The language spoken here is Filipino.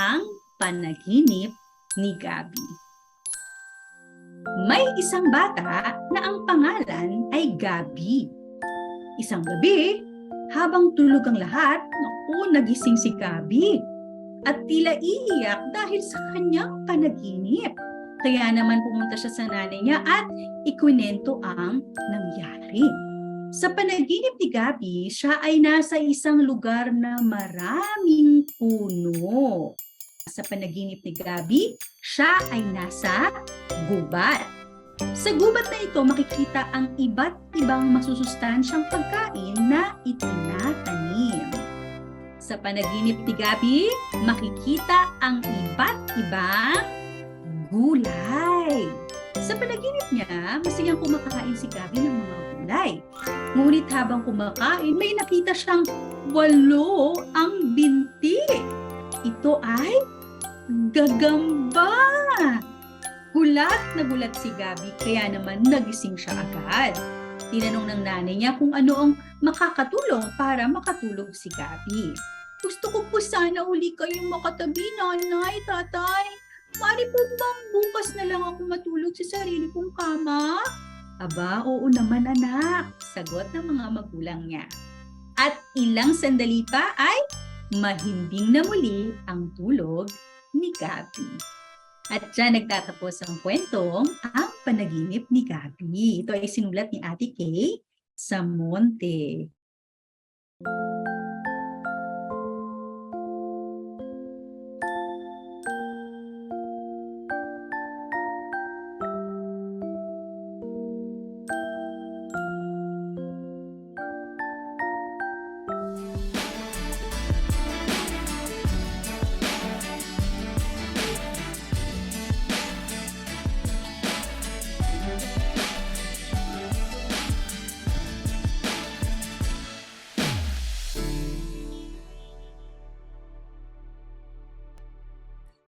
Ang Panaginip ni Gabi. May isang bata na ang pangalan ay Gabi. Isang gabi, habang tulog ang lahat, nagising si Gabi at tila iiyak dahil sa kanyang panaginip. Kaya naman pumunta siya sa nanay niya at ikwinento ang nangyari. Sa panaginip ni Gabi, siya ay nasa isang lugar na maraming puno. Sa panaginip ni Gabi, siya ay nasa gubat. Sa gubat na ito, makikita ang iba't ibang masusustansyang pagkain na itinatanim. Sa panaginip ni Gabi, makikita ang iba't ibang gulay. Sa panaginip niya, masayang kumakain si Gabi ng mga gulay. Ngunit habang kumakain, may nakita siyang 8 ang binti. Ito ay gagamba. Gulat na gulat si Gabi, kaya naman nagising siya agad. Tinanong ng nanay niya kung ano ang makakatulong para makatulog si Gabi. Gusto ko po sana uli kayong makatabi, nanay, tatay. Mari po bang bukas na lang ako matulog sa sarili kong kama? Aba, oo naman anak, sagot ng mga magulang niya. At ilang sandali pa ay mahimbing na muli ang tulog ni Gabi. At dyan nagtatapos ang kwentong Ang Panaginip ni Gabi. Ito ay sinulat ni Ate Kay Samonte.